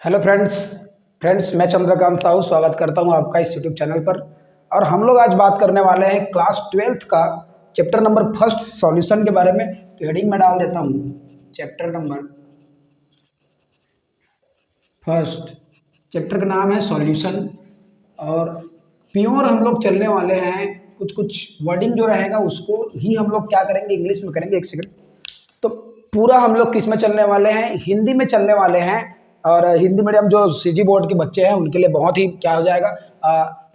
Hello friends मैं चंद्रकांत साहू स्वागत करता हूं आपका इस यूट्यूब चैनल पर। और हम लोग आज बात करने वाले हैं क्लास 12th का चैप्टर नंबर फर्स्ट सॉल्यूशन के बारे में। तो हेडिंग में डाल देता हूं चैप्टर नंबर फर्स्ट। चैप्टर का नाम है सॉल्यूशन। और प्योर हम लोग चलने वाले हैं, कुछ कुछ वर्डिंग जो रहेगा उसको ही हम लोग क्या करेंगे, इंग्लिश में करेंगे। एक सेकंड। तो पूरा हम लोग किस में चलने वाले हैं, हिंदी में चलने वाले हैं। और हिंदी मीडियम जो सीजी बोर्ड के बच्चे हैं उनके लिए बहुत ही क्या हो जाएगा,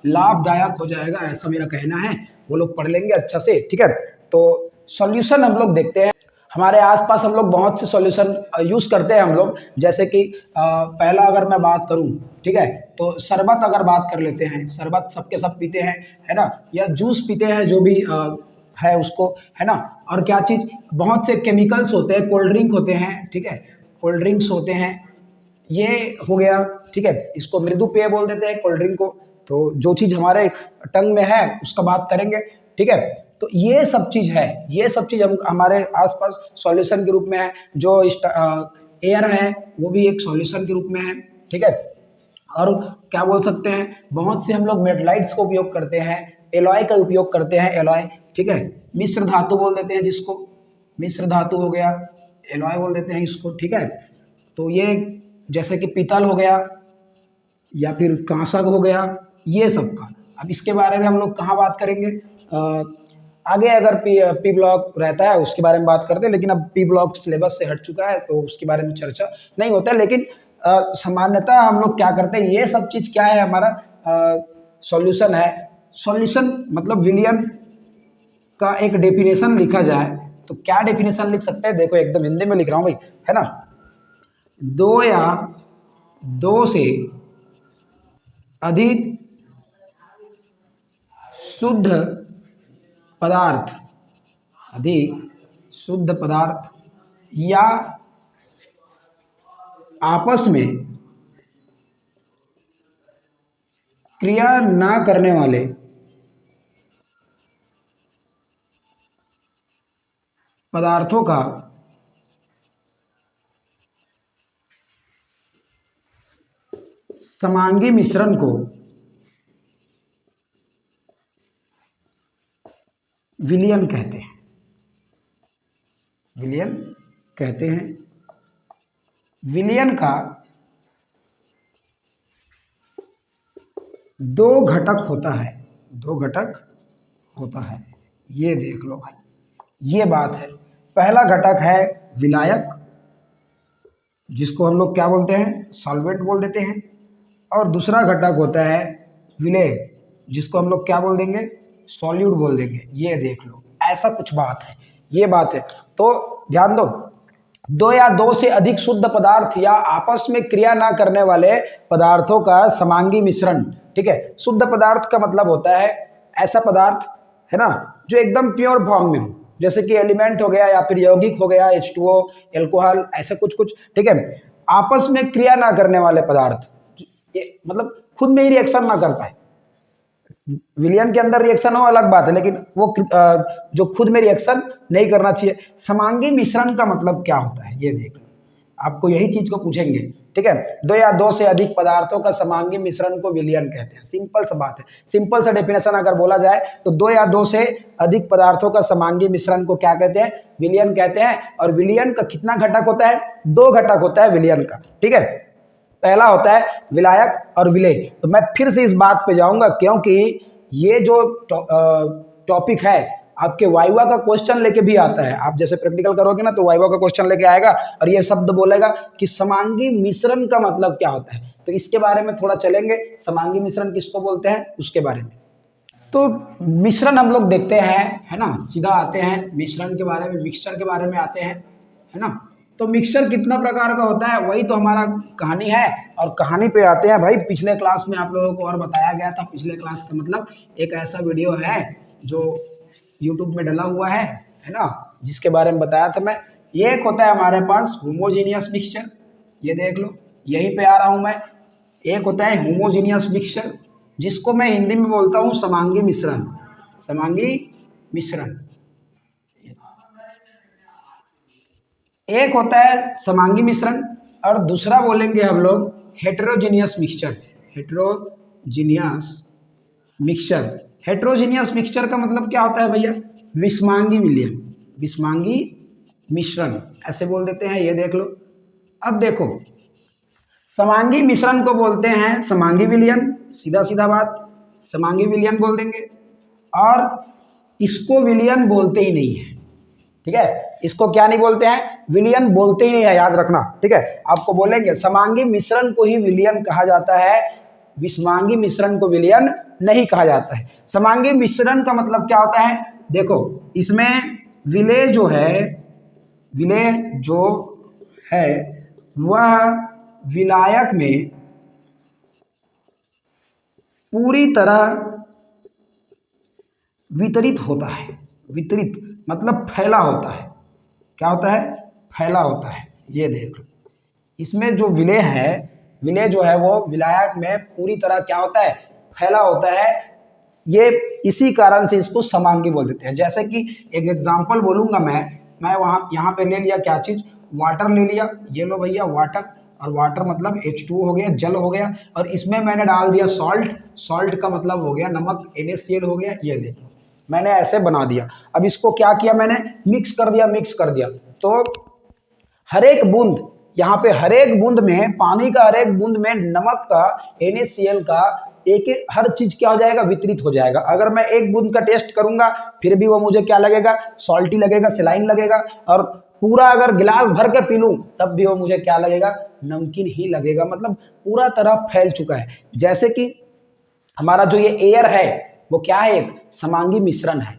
लाभदायक हो जाएगा, ऐसा मेरा कहना है। वो लोग पढ़ लेंगे अच्छा से, ठीक है। तो सॉल्यूशन हम लोग देखते हैं। हमारे आसपास हम लोग बहुत से सॉल्यूशन यूज करते हैं हम लोग। जैसे कि पहला अगर मैं बात करूं, ठीक है, तो शरबत अगर बात कर लेते हैं, शरबत सबके सब पीते हैं, है ना, या जूस पीते हैं, जो भी है उसको, है ना। और क्या चीज, बहुत से केमिकल्स होते हैं, कोल्ड ड्रिंक होते हैं, ठीक है, कोल्ड ड्रिंक्स होते हैं, ये हो गया, ठीक है। इसको मृदु पेय बोल देते हैं कोल्ड ड्रिंक को। तो जो चीज हमारे टंग में है उसका बात करेंगे, ठीक है। तो ये सब चीज है, ये सब चीज हम हमारे आसपास सॉल्यूशन के रूप में है। जो एयर है वो भी एक सॉल्यूशन के रूप में है, ठीक है। और क्या बोल सकते हैं, बहुत से हम लोग मेटलाइट्स का उपयोग करते हैं, एलॉय का उपयोग करते हैं, एलॉय, ठीक है। मिश्र धातु बोल देते हैं जिसको, मिश्र धातु हो गया, एलॉय बोल देते हैं इसको, ठीक है। तो ये जैसे कि पीतल हो गया या फिर कांसक हो गया, ये सब का। अब इसके बारे में हम लोग कहाँ बात करेंगे, आगे अगर पी ब्लॉक रहता है उसके बारे में बात करते हैं, लेकिन अब पी ब्लॉक सिलेबस से हट चुका है तो उसके बारे में चर्चा नहीं होता है। लेकिन सामान्यतः हम लोग क्या करते हैं, ये सब चीज़ क्या है, हमारा सॉल्यूशन है। सॉल्यूशन मतलब विलियन का एक डेफिनेशन लिखा जाए तो क्या डेफिनेशन लिख सकते हैं, देखो एकदम हिंदी में लिख रहा हूँ भाई, है ना। दो या दो से अधिक शुद्ध पदार्थ, अधिक शुद्ध पदार्थ या आपस में क्रिया ना करने वाले पदार्थों का समांगी मिश्रण को विलियन कहते हैं, विलियन कहते हैं। विलियन का दो घटक होता है, दो घटक होता है, ये देख लो भाई, ये बात है। पहला घटक है विलायक, जिसको हम लोग क्या बोलते हैं, सॉल्वेंट बोल देते हैं। और दूसरा घटक होता है विलेय, जिसको हम लोग क्या बोल देंगे, सॉल्यूट बोल देंगे। ये देख लो, ऐसा कुछ बात है, ये बात है। तो ध्यान दो, दो या दो से अधिक शुद्ध पदार्थ या आपस में क्रिया ना करने वाले पदार्थों का समांगी मिश्रण, ठीक है। शुद्ध पदार्थ का मतलब होता है ऐसा पदार्थ, है ना, जो एकदम प्योर फॉर्म में हो, जैसे कि एलिमेंट हो गया या फिर यौगिक हो गया, H2O, एल्कोहल, ऐसे कुछ कुछ, ठीक है। आपस में क्रिया ना करने वाले पदार्थ, ये मतलब खुद में ही रिएक्शन ना कर पाए। विलियन के अंदर रिएक्शन हो अलग बात है, लेकिन वो जो खुद में रिएक्शन नहीं करना चाहिए। समांगी मिश्रण का मतलब क्या होता है, ये देख लो, आपको यही चीज को पूछेंगे, ठीक है। दो या दो से अधिक पदार्थों का समांगी मिश्रण को विलियन कहते हैं। सिंपल सा बात है, सिंपल सा डेफिनेशन अगर बोला जाए तो दो या दो से अधिक पदार्थों का समांगी मिश्रण को क्या कहते हैं, विलियन कहते हैं। और विलियन का कितना घटक होता है, दो घटक होता है विलियन का, ठीक है। पहला होता है विलायक और विलेय। तो मैं फिर से इस बात पे जाऊंगा, क्योंकि ये जो टॉपिक है आपके वाइवा का क्वेश्चन लेके भी आता है। आप जैसे प्रैक्टिकल करोगे ना तो वाइवा का क्वेश्चन लेके आएगा और ये शब्द बोलेगा कि समांगी मिश्रण का मतलब क्या होता है। तो इसके बारे में थोड़ा चलेंगे, समांगी मिश्रण किसको बोलते हैं उसके बारे में। तो मिश्रण हम लोग देखते हैं, है ना, सीधा आते हैं मिश्रण के बारे में, मिक्सचर के बारे में आते हैं, है ना। तो मिक्सचर कितना प्रकार का होता है, वही तो हमारा कहानी है। और कहानी पे आते हैं भाई। पिछले क्लास में आप लोगों को और बताया गया था, पिछले क्लास का मतलब एक ऐसा वीडियो है जो यूट्यूब में डला हुआ है ना, जिसके बारे में बताया था मैं। ये एक होता है हमारे पास होमोजीनियस मिक्सचर, ये देख लो, यहीं पे आ रहा हूं मैं। एक होता है होमोजीनियस मिक्सचर, जिसको मैं हिंदी में बोलता हूँ समांगी मिश्रण, समांगी मिश्रण। एक होता है समांगी मिश्रण और दूसरा बोलेंगे हम लोग heterogeneous mixture, heterogeneous mixture. Heterogeneous mixture का मतलब क्या होता है भैया? विषमांगी विलयन, विषमांगी मिश्रण ऐसे बोल देते हैं, ये देख लो। अब देखो समांगी मिश्रण को बोलते हैं समांगी विलयन, सीधा सीधा बात, समांगी विलयन बोल देंगे। और इसको विलयन बोलते ही नहीं है, ठीक है, इसको क्या नहीं बोलते हैं? विलयन बोलते ही नहीं है, याद रखना, ठीक है। आपको बोलेंगे समांगी मिश्रण को ही विलयन कहा जाता है, विषमांगी मिश्रण को विलयन नहीं कहा जाता है। समांगी मिश्रण का मतलब क्या होता है? देखो इसमें विलेय जो है, विलेय जो है वह विलायक में पूरी तरह वितरित होता है। वितरित मतलब फैला होता है। क्या होता है? फैला होता है। ये देख लो, इसमें जो विलेय है, विलेय जो है वो विलायक में पूरी तरह क्या होता है? फैला होता है। ये इसी कारण से इसको समांगी बोल देते हैं। जैसे कि एक एग्जांपल बोलूंगा मैं वहाँ यहाँ पे ले लिया क्या चीज? वाटर ले लिया, ये लो भैया वाटर, और वाटर मतलब H2O हो गया, जल हो गया, और इसमें मैंने डाल दिया सॉल्ट, सॉल्ट का मतलब हो गया नमक, NaCl हो गया। ये देखो मैंने ऐसे बना दिया। अब इसको क्या किया मैंने? मिक्स कर दिया, मिक्स कर दिया। तो हर एक बूंद, यहाँ पे हर एक बूंद में, पानी का हर एक बूंद में नमक का, NaCl का एक एक हर चीज क्या हो जाएगा? वितरित हो जाएगा। अगर मैं एक बूंद का टेस्ट करूंगा फिर भी वो मुझे क्या लगेगा? सॉल्टी लगेगा, सलाइन लगेगा। और पूरा अगर गिलास भर के पी लूं तब भी वो मुझे क्या लगेगा? नमकीन ही लगेगा। मतलब पूरा तरह फैल चुका है। जैसे कि हमारा जो ये एयर है वो क्या है? एक समांगी मिश्रण है।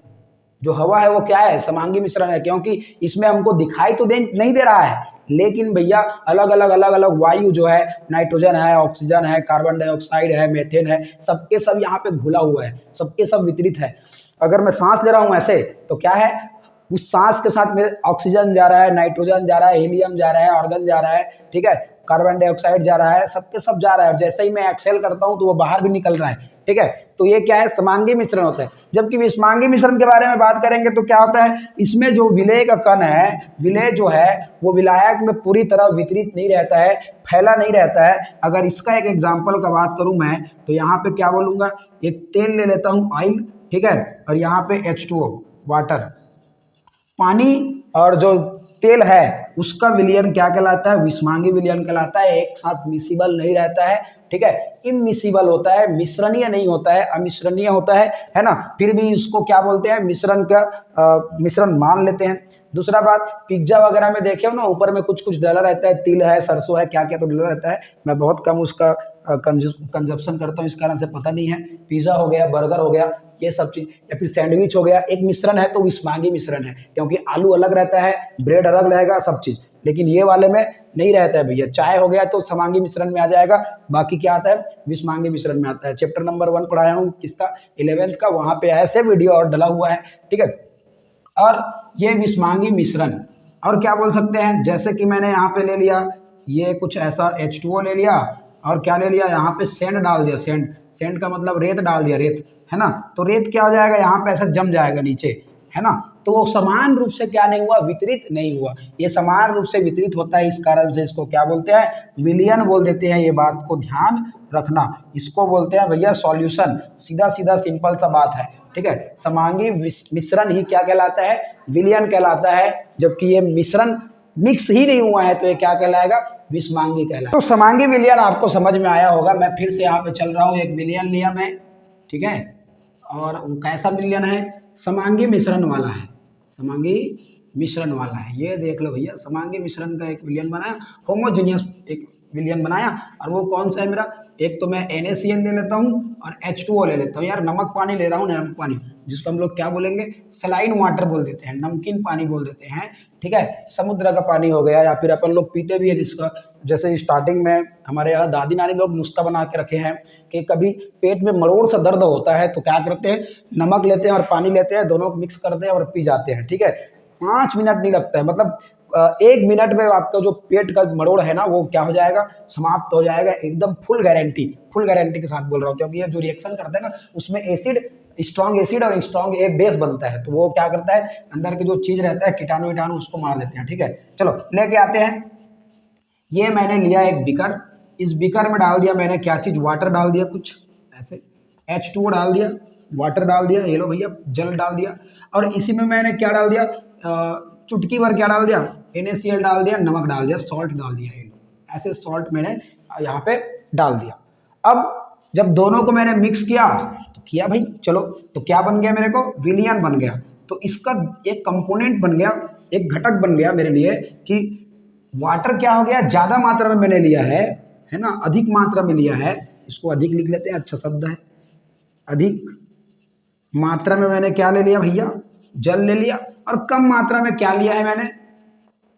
जो हवा है वो क्या है? समांगी मिश्रण है, क्योंकि इसमें हमको दिखाई तो नहीं दे रहा है, लेकिन भैया अलग अलग वायु जो है, नाइट्रोजन है, ऑक्सीजन है, कार्बन डाइऑक्साइड है, मीथेन है, सबके सब यहाँ पे घुला हुआ है, सबके सब वितरित है। अगर मैं सांस ले रहा हूँ ऐसे तो क्या है? उस सांस के साथ में ऑक्सीजन जा रहा है, नाइट्रोजन जा रहा है, हीलियम जा रहा है, आर्गन जा रहा है, ठीक है, कार्बन डाइऑक्साइड जा रहा है, सबके सब जा रहा है। और जैसे ही मैं एक्सेल करता हूं तो वो बाहर भी निकल रहा है, ठीक है। तो ये क्या है? समांगी मिश्रण होता है। जबकि विषमांगी मिश्रण के बारे में बात करेंगे तो क्या होता है? इसमें जो विलेय का कण है, विलेय जो है वो विलायक में पूरी तरह वितरित नहीं रहता है, फैला नहीं रहता है। अगर इसका एक एग्जाम्पल का बात करूं मैं तो यहाँ पे क्या बोलूंगा? एक तेल ले लेता हूं, ऑयल, ठीक है, और यहाँ पे H2O वाटर, पानी और जो तेल है उसका विलयन क्या कहलाता है? विषमांगी विलयन कहलाता है। एक साथ मिसिबल नहीं रहता है, ठीक है, इमिसिबल होता है, मिश्रणीय नहीं होता है, अमिश्रणीय होता है ना। फिर भी इसको क्या बोलते हैं? मिश्रण का मिश्रण मान लेते हैं। दूसरा बात, पिज्जा वगैरह में देखे हो ना, ऊपर में कुछ कुछ डला रहता है, तिल है, सरसों है, क्या क्या तो डला रहता है। मैं बहुत कम उसका कंजप्शन करता हूँ, इस कारण से पता नहीं है। पिज्जा हो गया, बर्गर हो गया, ये सब चीज, या फिर सैंडविच हो गया, एक मिश्रण है तो विषमांगी मिश्रण है, क्योंकि आलू अलग रहता है, ब्रेड अलग रहेगा, सब चीज। लेकिन ये वाले में नहीं रहता है भैया। चाय हो गया तो समांगी मिश्रण में आ जाएगा, बाकी क्या आता है? विषमांगी मिश्रण में आता है। चैप्टर नंबर 1 पढ़ाया हूँ किसका? 11th का, वहां पे ऐसे वीडियो और डला हुआ है, ठीक है। और ये विषमांगी मिश्रण और क्या बोल सकते हैं? जैसे कि मैंने यहाँ पे ले लिया, ये कुछ ऐसा H2O ले लिया, और क्या ले लिया? यहाँ पे सेंड डाल दिया, सेंड, सेंड का मतलब रेत डाल दिया, रेत, है ना। तो रेत क्या हो जाएगा? यहाँ पे ऐसा जम जाएगा नीचे, है ना। तो वो समान रूप से क्या नहीं हुआ? वितरित नहीं हुआ। ये समान रूप से वितरित होता है, इस कारण से इसको क्या बोलते हैं? विलयन बोल देते हैं। ये बात को ध्यान रखना, इसको बोलते हैं भैया सॉल्यूशन। सीधा सीधा सिंपल सा बात है, ठीक है। समांगी मिश्रण ही क्या कहलाता है? विलयन कहलाता है। जबकि ये मिश्रण मिक्स ही नहीं हुआ है तो ये क्या कहलाएगा? विषमांगी कहलाएगा। तो समांगी विलयन आपको समझ में आया होगा। मैं फिर से यहाँ पे चल रहा हूँ, एक विलयन लिया मैं, ठीक है, और वो कैसा विलयन है? समांगी मिश्रण वाला है, समांगी मिश्रण वाला है। ये देख लो भैया, समांगी मिश्रण का एक विलयन बनाया, होमोजेनियस एक विलयन बनाया। और वो कौन सा है मेरा? एक तो मैं NaCl ले लेता हूँ और H2O ले लेता हूँ। यार नमक पानी ले रहा हूँ, नमक पानी, जिसको हम लोग क्या बोलेंगे? सलाइन वाटर बोल देते हैं, नमकीन पानी बोल देते हैं, ठीक है। समुद्र का पानी हो गया, या फिर अपन लोग पीते भी है जिसका, जैसे स्टार्टिंग में हमारे यहाँ दादी नानी लोग नुस्खा बना के रखे हैं कि कभी पेट में मरोड़ सा दर्द होता है तो क्या करते हैं? नमक लेते हैं और पानी लेते हैं, दोनों को मिक्स करते हैं और पी जाते हैं, ठीक है। 5 मिनट नहीं लगता है, मतलब 1 मिनट में आपका जो पेट का मरोड़ है ना वो क्या हो जाएगा? समाप्त हो जाएगा, एकदम फुल गारंटी, फुल गारंटी के साथ बोल रहा हूँ। क्योंकि ये जो रिएक्शन करता है ना उसमें एसिड, स्ट्रॉन्ग एसिड और स्ट्रॉन्ग एक बेस बनता है, तो वो क्या करता है? अंदर के जो चीज रहता है, कीटाणु वीटाणु, उसको मार देते हैं, ठीक है। चलो लेके आते हैं। ये मैंने लिया एक बीकर, इस बीकर में डाल दिया मैंने क्या चीज़, वाटर डाल दिया कुछ ऐसे, H2O डाल दिया, वाटर डाल दिया, ये लो भैया जल डाल दिया, और इसी में मैंने क्या डाल दिया, चुटकी भर क्या डाल दिया, NaCl डाल दिया, नमक डाल दिया, सॉल्ट डाल दिया, ये लो ऐसे सॉल्ट मैंने यहाँ पे डाल दिया। अब जब दोनों को मैंने मिक्स किया तो किया भाई चलो, तो क्या बन गया मेरे को, विलियन बन गया। तो इसका एक कंपोनेंट बन गया, एक घटक बन गया मेरे लिए कि वाटर क्या हो गया, ज़्यादा मात्रा में मैंने लिया है ना, अधिक मात्रा में लिया है, इसको अधिक लिख लेते हैं, अच्छा शब्द है, अधिक मात्रा में मैंने क्या ले लिया भैया, जल ले लिया, और कम मात्रा में क्या लिया है मैंने,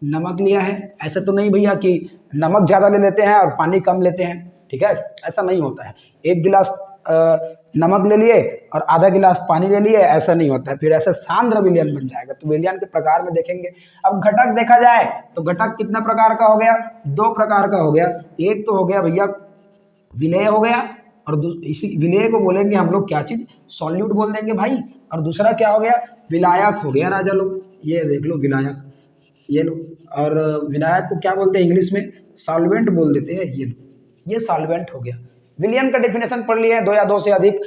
नमक लिया है। ऐसे तो नहीं भैया कि नमक ज़्यादा ले लेते हैं और पानी कम लेते हैं, ठीक है, ऐसा नहीं होता है। एक गिलास नमक ले लिए और आधा गिलास पानी ले लिए, ऐसा नहीं होता है, फिर ऐसे सांद्र विलयन बन जाएगा। तो विलयन के प्रकार में देखेंगे। अब घटक देखा जाए तो घटक कितना प्रकार का हो गया, दो प्रकार का हो गया। एक तो हो गया भैया विलेय हो गया, और इसी विलेय को बोलेंगे हम लोग क्या चीज़, सॉल्यूट बोल देंगे भाई। और दूसरा क्या हो गया, विलायक हो गया राजा लोग, ये देख लो विलायक, ये लो। और विलायक को क्या बोलते हैं इंग्लिश में, सॉल्वेंट बोल देते हैं, ये लो, ये सॉल्वेंट हो गया। विलियन का डेफिनेशन पढ़ लिया है, दो या दो से अधिक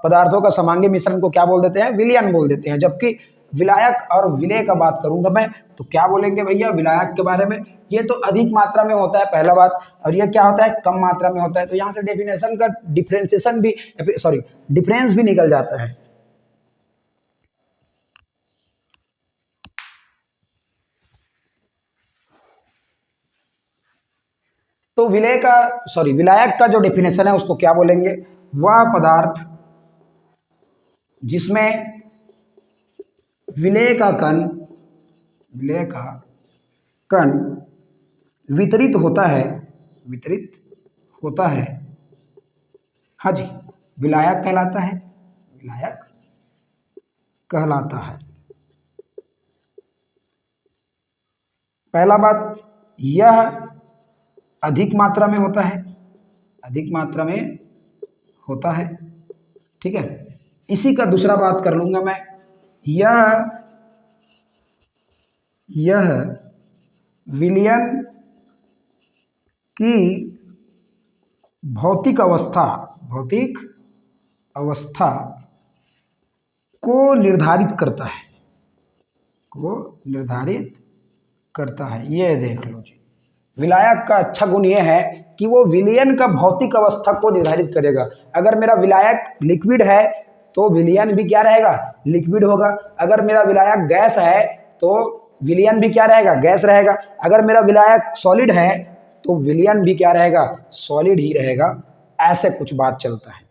पदार्थों का समांगी मिश्रण को क्या बोल देते हैं, विलियन बोल देते हैं। जबकि विलायक और विलेय का बात करूंगा मैं तो क्या बोलेंगे भैया विलायक के बारे में, ये तो अधिक मात्रा में होता है पहला बात, और ये क्या होता है, कम मात्रा में होता है। तो यहाँ से डेफिनेशन का डिफ्रेंसिएशन भी, सॉरी डिफरेंस भी निकल जाता है। तो विलेय का, सॉरी विलायक का जो डेफिनेशन है उसको क्या बोलेंगे, वह पदार्थ जिसमें विलेय का कण, विलेय का कण वितरित होता है, वितरित होता है, हाँ जी, विलायक कहलाता है, विलायक कहलाता है। पहला बात, यह अधिक मात्रा में होता है, अधिक मात्रा में होता है, ठीक है। इसी का दूसरा बात कर लूंगा मैं, यह विलयन की भौतिक अवस्था, भौतिक अवस्था को निर्धारित करता है, को निर्धारित करता है। ये देख लो जी, विलायक का अच्छा गुण यह है कि वो विलयन का भौतिक अवस्था को निर्धारित करेगा। अगर मेरा विलायक लिक्विड है तो विलयन भी क्या रहेगा, लिक्विड होगा। अगर मेरा विलायक गैस है तो विलयन भी क्या रहेगा, गैस रहेगा। अगर मेरा विलायक सॉलिड है तो विलयन भी क्या रहेगा, सॉलिड ही रहेगा। ऐसे कुछ बात चलता है।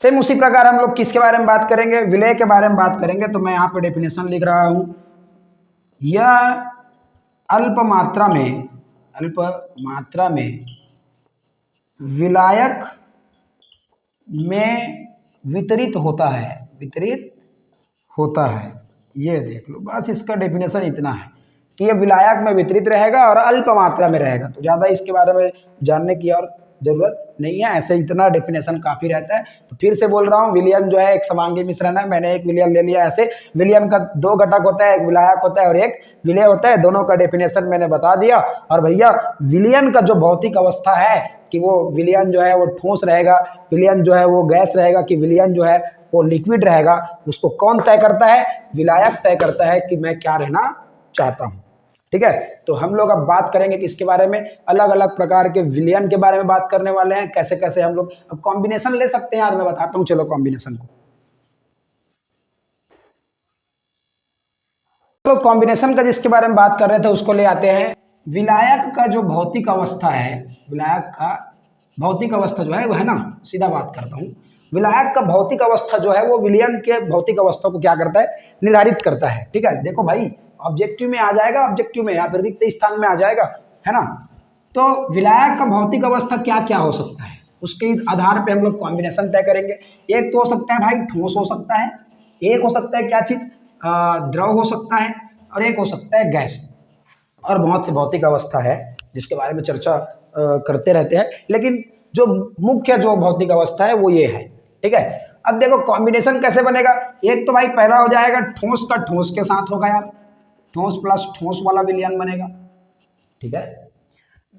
सेम उसी प्रकार हम लोग किसके बारे में बात करेंगे, विलेय के बारे में बात करेंगे। तो मैं यहाँ पे डेफिनेशन लिख रहा हूं, यह अल्प मात्रा में, अल्प मात्रा में विलायक में वितरित होता है, वितरित होता है। ये देख लो, बस इसका डेफिनेशन इतना है कि ये विलायक में वितरित रहेगा और अल्प मात्रा में रहेगा। तो ज़्यादा इसके बारे में जानने की और जरूरत नहीं है, ऐसे इतना डेफिनेशन काफ़ी रहता है। तो फिर से बोल रहा हूँ, विलयन जो है एक समांगी मिश्रण है। मैंने एक विलयन ले लिया। ऐसे विलयन का दो घटक होता है, एक विलायक होता है और एक विलेय होता है। दोनों का डेफिनेशन मैंने बता दिया। और भैया विलयन का जो भौतिक अवस्था है कि वो विलयन जो है वो ठोस रहेगा, विलयन जो है वो गैस रहेगा, कि विलयन जो है वो लिक्विड रहेगा, उसको कौन तय करता है, विलायक तय करता है कि मैं क्या रहना चाहता हूँ। ठीक है, तो हम लोग अब बात करेंगे कि इसके बारे में, अलग अलग प्रकार के विलयन के बारे में बात करने वाले हैं, कैसे कैसे हम लोग अब कॉम्बिनेशन ले सकते हैं। यार मैं बताता हूँ, चलो कॉम्बिनेशन को, तो कॉम्बिनेशन का जिसके बारे में बात कर रहे थे उसको ले आते हैं। विलायक का जो भौतिक अवस्था है, विलायक का भौतिक अवस्था जो है वो है ना, सीधा बात करता हूँ, विलायक का भौतिक अवस्था जो है वो विलयन के भौतिक अवस्था को क्या करता है, निर्धारित करता है। ठीक है, देखो भाई ऑब्जेक्टिव में आ जाएगा, ऑब्जेक्टिव में या फिर रिक्त स्थान में आ जाएगा, है ना। तो विलायक का भौतिक अवस्था क्या क्या हो सकता है, उसके आधार पे हम लोग कॉम्बिनेशन तय करेंगे। एक तो हो सकता है भाई ठोस हो सकता है, एक हो सकता है क्या चीज, द्रव हो सकता है, और एक हो सकता है गैस। और बहुत सी भौतिक अवस्था है जिसके बारे में चर्चा करते रहते हैं, लेकिन जो मुख्य जो भौतिक अवस्था है वो ये है। ठीक है, अब देखो कॉम्बिनेशन कैसे बनेगा। एक तो भाई पहला हो जाएगा ठोस का ठोस के साथ होगा यार, ठोस प्लस ठोस वाला विलयन बनेगा। ठीक है,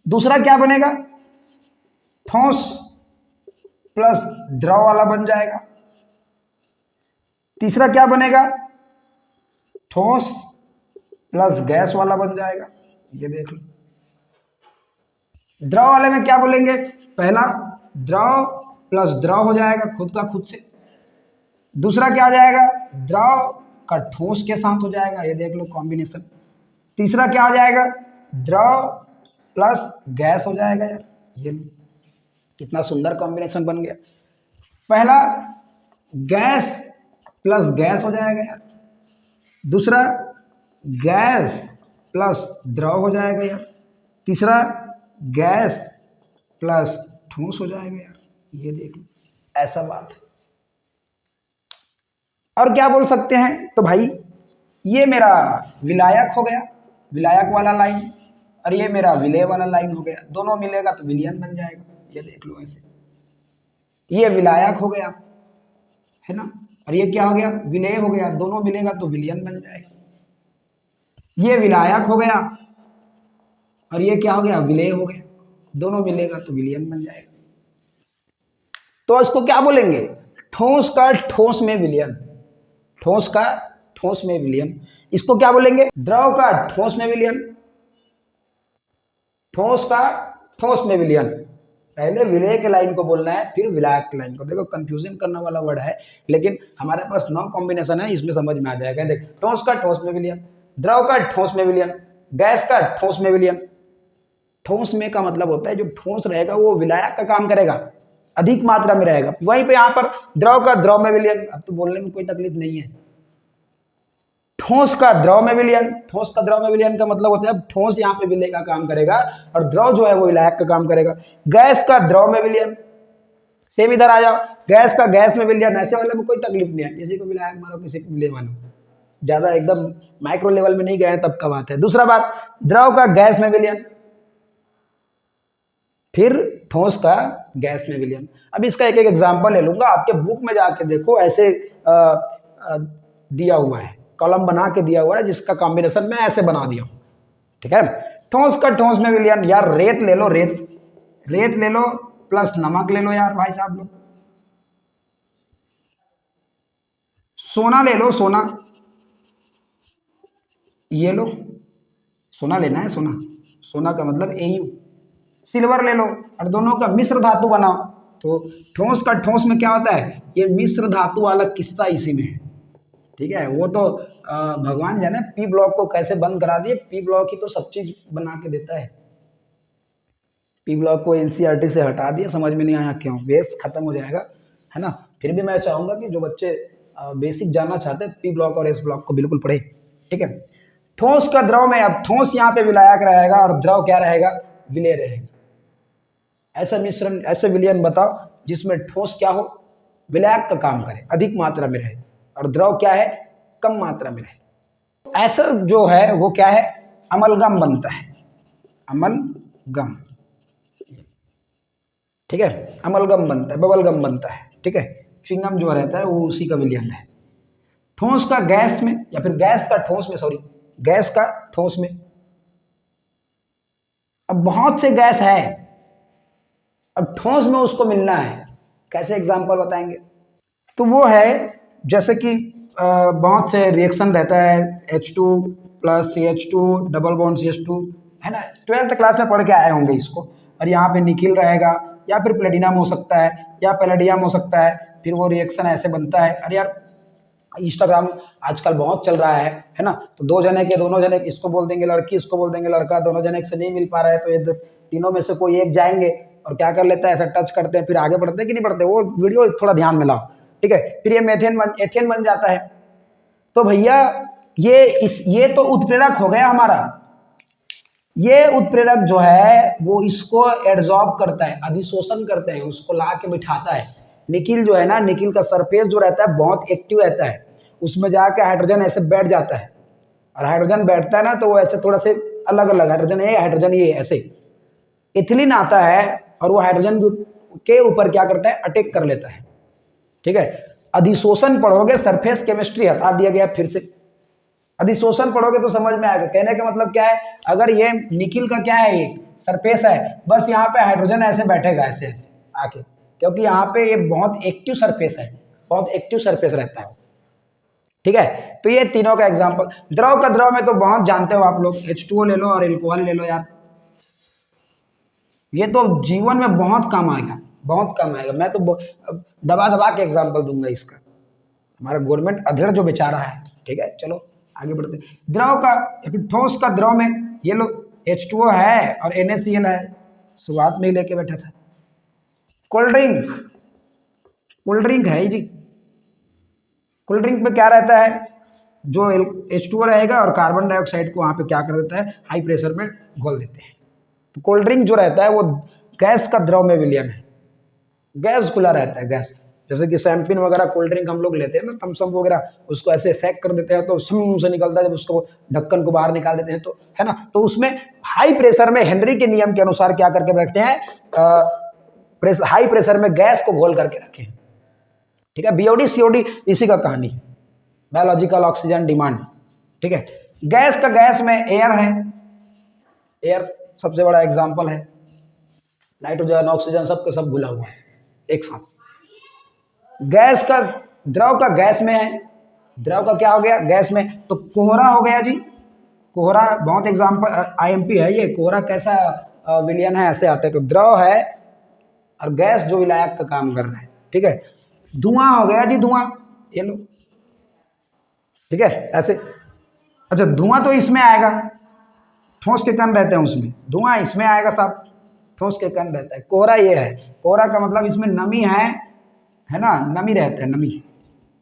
दूसरा क्या बनेगा, ठोस प्लस द्रव वाला बन जाएगा। तीसरा क्या बनेगा, ठोस प्लस गैस वाला बन जाएगा। ये देख लो, द्रव वाले में क्या बोलेंगे, पहला द्रव प्लस द्रव हो जाएगा खुद का खुद से। दूसरा क्या हो जाएगा, द्रव का ठोस के साथ हो जाएगा, ये देख लो कॉम्बिनेशन। तीसरा क्या हो जाएगा, द्रव प्लस गैस हो जाएगा। यार ये कितना सुंदर कॉम्बिनेशन बन गया। पहला गैस प्लस गैस हो जाएगा यार, दूसरा गैस प्लस द्रव हो जाएगा यार, तीसरा गैस प्लस ठोस हो जाएगा यार। ये देख लो, ऐसा बात है। और क्या बोल सकते हैं, तो भाई ये मेरा विलायक हो गया, विलायक वाला लाइन, और ये मेरा विलेय वाला लाइन हो गया। दोनों मिलेगा तो विलयन बन जाएगा। ये देख लो ऐसे, ये विलायक हो गया है ना, और ये क्या हो गया, विलेय हो गया। दोनों मिलेगा तो विलयन बन जाएगा। ये विलायक हो गया और ये क्या हो गया, विलेय हो गया। दोनों मिलेगा तो विलयन बन जाएगा। तो इसको क्या बोलेंगे, ठोस का ठोस में विलयन, ठोस का ठोस में विलयन। इसको क्या बोलेंगे, द्रव का ठोस में विलयन, ठोस का ठोस में विलयन। पहले विलेय के लाइन को बोलना है, फिर विलायक के लाइन को। देखो कंफ्यूजन करने वाला वर्ड है, लेकिन हमारे पास 9 कॉम्बिनेशन है, इसमें समझ में आ जाएगा। देख, ठोस का ठोस में विलयन, द्रव का ठोस में विलयन, गैस का ठोस में विलयन। ठोस में का मतलब होता है जो ठोस रहेगा वो विलायक का काम करेगा, अधिक मात्रा में रहेगा। वहीं पे यहाँ पर द्रव का द्रव में विलयन, अब तो बोलने में कोई तकलीफ नहीं है। ठोस का द्रव में विलयन, ठोस का द्रव में विलयन का मतलब होता है ठोस यहाँ पे विलय का काम करेगा और द्रव जो है वो विलायक का काम करेगा। गैस का द्रव में विलयन, सेम इधर आ जाओ, गैस का गैस में विलयन। ऐसे वाले में कोई तकलीफ नहीं है, किसी को विलायक मानो किसी को विलय मानो, ज्यादा एकदम माइक्रो लेवल में नहीं गए तब का बात है। दूसरा बात, द्रव का गैस में विलयन, फिर ठोस का गैस में विलयन। अब इसका एक एक एग्जांपल ले लूंगा, आपके बुक में जाके देखो, ऐसे दिया हुआ है, कॉलम बना के दिया हुआ है, जिसका कॉम्बिनेशन मैं ऐसे बना दिया हूं। ठीक है, ठोस का ठोस में विलयन। यार रेत ले लो, रेत, रेत ले लो प्लस नमक ले लो यार भाई साहब लोग। सोना ले लो, सोना, ये लो, सोना लेना है, सोना, सोना का मतलब एयू। सिल्वर ले लो और दोनों का मिश्र धातु बनाओ। तो ठोस का ठोस में क्या होता है, ये मिश्र धातु वाला किस्सा इसी में है। ठीक है, वो तो भगवान जाने पी ब्लॉक को कैसे बंद करा दिए। पी ब्लॉक ही तो सब चीज बना के देता है। पी ब्लॉक को एनसीईआरटी से हटा दिया, समझ में नहीं आया क्यों, बेस खत्म हो जाएगा, है ना। फिर भी मैं चाहूंगा कि जो बच्चे बेसिक जानना चाहते हैं, पी ब्लॉक और एस ब्लॉक को बिल्कुल पढ़े। ठीक है, ठोस का द्रव में, अब ठोस यहाँ पे विलायक रहेगा और द्रव क्या रहेगा, विलेय रहेगा। ऐसा मिश्रण, ऐसे विलयन बताओ जिसमें ठोस क्या हो, विलायक का काम करे, अधिक मात्रा में रहे, और द्रव क्या है, कम मात्रा में रहे। ऐसा जो है वो क्या है, अमलगम बनता है, अमलगम। ठीक है, अमलगम बनता है, बबलगम बनता है। ठीक है, च्युइंगम जो रहता है वो उसी का विलयन है। ठोस का गैस में, या फिर गैस का ठोस में, सॉरी, गैस का ठोस में। अब बहुत से गैस है, अब ठोस में उसको मिलना है, कैसे एग्जांपल बताएंगे। तो वो है जैसे कि बहुत से रिएक्शन रहता है, H2 plus CH2 double bond CH2, है ना, 12th क्लास में पढ़ के आए होंगे इसको। और यहाँ पे निकिल रहेगा, या फिर प्लेटिनम हो सकता है, या पैलेडियम हो सकता है। फिर वो रिएक्शन ऐसे बनता है। अरे यार इंस्टाग्राम आजकल बहुत चल रहा है ना, तो दो जने के, दोनों जने, इसको बोल देंगे लड़की, इसको बोल देंगे लड़का, दोनों जने से नहीं मिल पा रहा है, तो ये तीनों में से कोई एक जाएंगे और क्या कर लेता है, ऐसा टच करते हैं, फिर आगे बढ़ते हैं कि नहीं बढ़ते, वो वीडियो थोड़ा ध्यान में लाओ। ठीक है, फिर ये एथेन बन जाता है। तो भैया ये तो उत्प्रेरक हो गया हमारा। ये उत्प्रेरक जो है वो इसको एड्सॉर्ब करता है, अधिशोषण करते हैं, उसको ला के बिठाता है। निकिल जो है ना, निकिल का सरफेस जो रहता है बहुत एक्टिव रहता है, उसमें जाके हाइड्रोजन ऐसे बैठ जाता है, और हाइड्रोजन बैठता है ना तो वो ऐसे थोड़ा से अलग अलग, हाइड्रोजन ये, हाइड्रोजन ये, ऐसे इथिलीन आता है और वो हाइड्रोजन के ऊपर क्या करता है, अटैक कर लेता है। ठीक है, अधिशोषण पढ़ोगे, सरफेस केमिस्ट्री हटा दिया गया फिर से। अधिशोषण पढ़ोगे तो समझ में आएगा। कहने का मतलब क्या है, अगर ये निकिल का क्या है, सरफेस है, बस यहाँ पे हाइड्रोजन ऐसे बैठेगा ऐसे ऐसे आके, क्योंकि यहाँ पे ये बहुत एक्टिव सरफेस है, बहुत एक्टिव सरफेस रहता है। ठीक है, तो ये तीनों का एग्जांपल। द्रव का द्रव में तो बहुत जानते हो आप लोग, H2O ले लो और एल्कोहल ले लो यार, ये तो जीवन में बहुत काम आएगा, बहुत काम आएगा। मैं तो दबा दबा के एग्जांपल दूंगा इसका, हमारा गवर्नमेंट अधेड़ जो बेचारा है। ठीक है, चलो आगे बढ़ते हैं। द्रव का ठोस का द्रव में ये लो H2O है और NaCl है, शुरुआत में ही लेके बैठा था। कोल्ड ड्रिंक, कोल्ड ड्रिंक है जी, कोल्ड ड्रिंक में क्या रहता है, जो H2O रहेगा और कार्बन डाइऑक्साइड को वहाँ पे क्या कर देता है, हाई प्रेशर में घोल देते हैं। तो कोल्ड ड्रिंक जो रहता है वो गैस का द्रव में विलयन है, गैस खुला रहता है, गैस। जैसे कि शैम्पेन वगैरह कोल्ड ड्रिंक हम लोग लेते हैं ना, थम्स अप वगैरह, उसको ऐसे सेक कर देते हैं तो सम से निकलता है, जब उसको ढक्कन को बाहर निकाल देते हैं तो, है ना, तो उसमें हाई प्रेशर में हेनरी के नियम के अनुसार क्या करके रखते हैं, हाई प्रेशर में गैस को घोल करके रखे हैं। ठीक है, BOD COD इसी का कहानी है, बायोलॉजिकल ऑक्सीजन डिमांड। ठीक है, गैस का गैस में एयर है, एयर सबसे बड़ा एग्जाम्पल है, नाइट्रोजन ऑक्सीजन सबके सब घुला हुआ है एक साथ। गैस का द्रव का गैस में है, द्रव का क्या हो गया, गैस में, तो कोहरा हो गया जी, कोहरा बहुत एग्जाम्पल IMP है ये, कोहरा कैसा विलयन है, ऐसे आते हैं, तो द्रव है और गैस जो विलायक का काम कर रहा है। ठीक है, धुआं हो गया जी, धुआं, ये लो। ठीक है, ऐसे, अच्छा धुआं तो इसमें आएगा, ठोस के कण रहते हैं उसमें, धुआं इसमें आएगा साहब, ठोस के कण रहता है। कोहरा ये है, कोहरा का मतलब इसमें नमी है ना, नमी रहता है, नमी।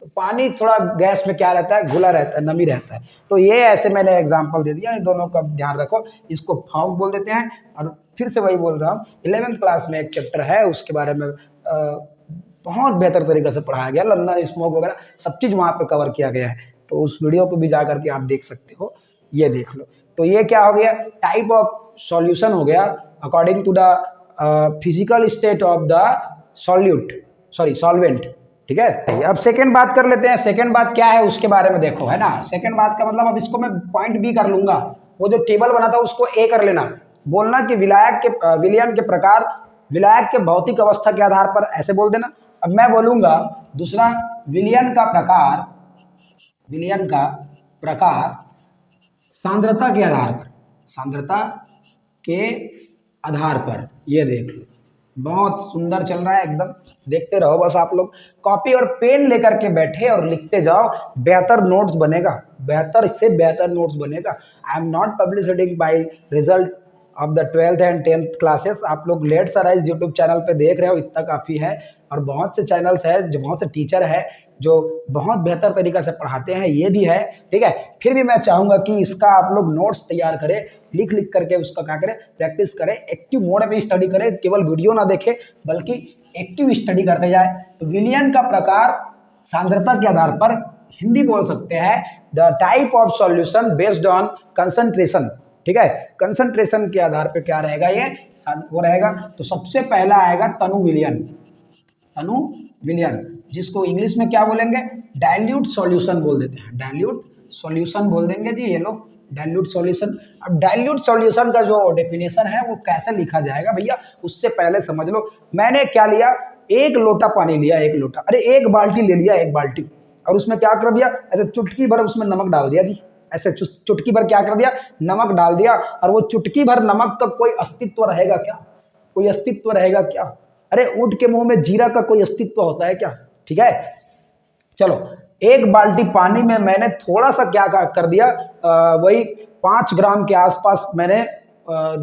तो पानी थोड़ा गैस में क्या रहता है, घुला रहता है, नमी रहता है। तो ये ऐसे मैंने एग्जांपल दे दिया, इन दोनों का ध्यान रखो। इसको फॉग बोल देते हैं, और फिर से वही बोल रहा हूँ, 11th क्लास में एक चैप्टर है उसके बारे में बहुत बेहतर तरीके से पढ़ाया गया, लंदन स्मोक वगैरह सब चीज़ वहाँ पे कवर किया गया है, तो उस वीडियो को भी जा करके आप देख सकते हो, ये देख लो। तो ये क्या हो गया, टाइप ऑफ सॉल्यूशन हो गया according to the physical state of the solute, sorry solvent. ठीक है, अब सेकंड बात कर लेते हैं। सेकंड बात क्या है उसके बारे में देखो, है ना। सेकंड बात का मतलब, अब इसको मैं पॉइंट बी कर लूंगा, वो जो टेबल बना था उसको ए कर लेना, बोलना कि विलायक के विलयन के प्रकार, विलायक के भौतिक अवस्था के आधार पर, ऐसे बोल देना। अब मैं बोलूंगा दूसरा, विलयन का प्रकार, विलयन का प्रकार सांद्रता के आधार पर, सांद्रता के आधार पर, ये देख लो, बहुत सुंदर चल रहा है एकदम, देखते रहो बस। आप लोग कॉपी और पेन लेकर के बैठे और लिखते जाओ, बेहतर नोट्स बनेगा, बेहतर से बेहतर नोट्स बनेगा। I am not publishing by result of the 12th and 10th classes. आप लोग लेट सराइज यूट्यूब चैनल पे देख रहे हो, इतना काफ़ी है। और बहुत से चैनल्स है, जो बहुत से टीचर है जो बहुत बेहतर तरीका से पढ़ाते हैं, ये भी है। ठीक है, फिर भी मैं चाहूँगा कि इसका आप लोग नोट्स तैयार करें, लिख लिख करके उसका क्या करें, प्रैक्टिस करें, एक्टिव मोड में स्टडी करें, केवल वीडियो ना देखें बल्कि एक्टिव स्टडी करते जाए। तो विलयन का प्रकार सांद्रता के आधार पर, हिंदी बोल सकते हैं the type of solution based on concentration. ठीक है, कंसंट्रेशन के आधार पे क्या रहेगा, ये वो रहेगा। तो सबसे पहला आएगा तनु विलयन, तनु विलयन, जिसको इंग्लिश में क्या बोलेंगे, डाइल्यूट सॉल्यूशन बोल देते हैं, डाइल्यूट सॉल्यूशन बोल देंगे जी, ये लोग डाइल्यूट सॉल्यूशन। अब डाइल्यूट सॉल्यूशन का जो डेफिनेशन है वो कैसे लिखा जाएगा भैया, उससे पहले समझ लो। मैंने क्या लिया, एक लोटा पानी लिया, एक लोटा, अरे एक बाल्टी ले लिया, एक बाल्टी, और उसमें क्या कर दिया, ऐसे चुटकी भर उसमें नमक डाल दिया जी, ऐसे चुटकी भर क्या कर दिया, नमक डाल दिया। और वो चुटकी भर नमक का कोई अस्तित्व रहेगा क्या, कोई अस्तित्व रहेगा क्या, अरे ऊंट के मुंह में जीरा का कोई अस्तित्व होता है क्या। ठीक है, चलो, एक बाल्टी पानी में मैंने थोड़ा सा क्या कर दिया, वही 5 ग्राम के आसपास मैंने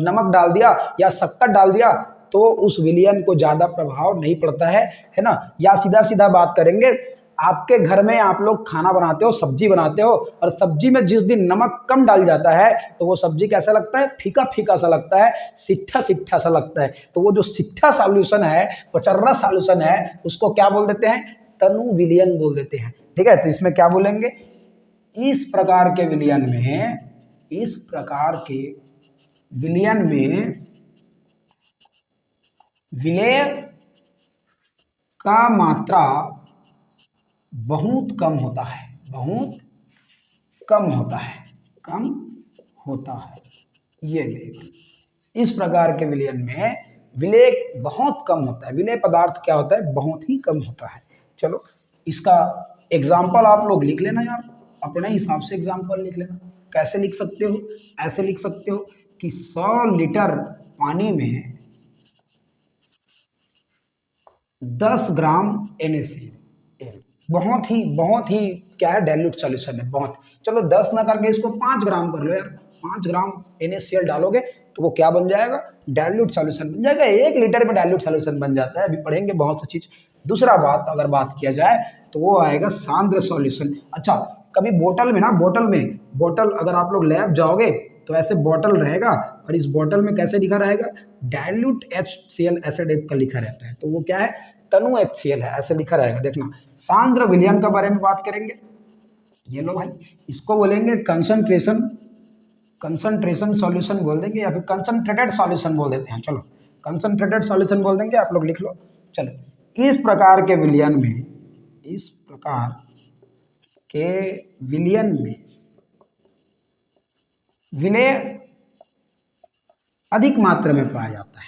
नमक डाल दिया या शक्कर डाल दिया, तो उस विलयन को ज्यादा प्रभाव नहीं पड़ता है ना। या सीधा सीधा बात करेंगे, आपके घर में आप लोग खाना बनाते हो, सब्जी बनाते हो, और सब्जी में जिस दिन नमक कम डाल जाता है तो वो सब्जी कैसा लगता है, फीका फीका सा लगता है, सिट्ठा सिट्ठा सा लगता है। तो वो जो सिट्ठा सॉल्यूशन है, पचर्रा सॉल्यूशन है, उसको क्या बोल देते हैं, तनु विलयन बोल देते हैं। ठीक है, तो इसमें क्या बोलेंगे, इस प्रकार के विलयन में, इस प्रकार के विलयन में विलेय का मात्रा बहुत कम होता है, बहुत कम होता है, कम होता है, ये देख। इस प्रकार के विलयन में विलेय बहुत कम होता है। विलेय पदार्थ क्या होता है, बहुत ही कम होता है। चलो इसका एग्जाम्पल आप लोग लिख लेना यार, अपने हिसाब से एग्जाम्पल लिख लेना। कैसे लिख सकते हो, ऐसे लिख सकते हो कि 100 लीटर पानी में 10 ग्राम NaCl, बहुत ही क्या है, डाइल्यूट सॉल्यूशन है बहुत। चलो 10 ना करके इसको 5 ग्राम कर लो यार, 5 ग्राम NaCl डालोगे तो वो क्या बन जाएगा, डाइल्यूट सॉल्यूशन बन जाएगा। 1 लीटर में डाइल्यूट सॉल्यूशन बन जाता है। अभी पढ़ेंगे बहुत सी चीज। दूसरा बात, अगर बात किया जाए तो वो आएगा सांद्र सॉल्यूशन। अच्छा, कभी बोतल में ना, बोतल अगर आप लोग लैब जाओगे तो ऐसे बोतल रहेगा और इस बोतल में कैसे लिखा रहेगा, डाइल्यूट HCl ऐसे टाइप का लिखा रहता है। तो वो क्या है, तनु HCl है, ऐसे लिखा रहेगा। देखना, सांद्र विलयन के बारे में बात करेंगे। ये लो भाई, इसको बोलेंगे कंसंट्रेशन सॉल्यूशन बोल देंगे, या फिर कंसंट्रेटेड सॉल्यूशन बोल देते हैं। चलो कंसंट्रेटेड सॉल्यूशन बोल देंगे, आप लोग लिख लो। चलो इस प्रकार के विलयन में विलेय अधिक मात्रा में पाया जाता है,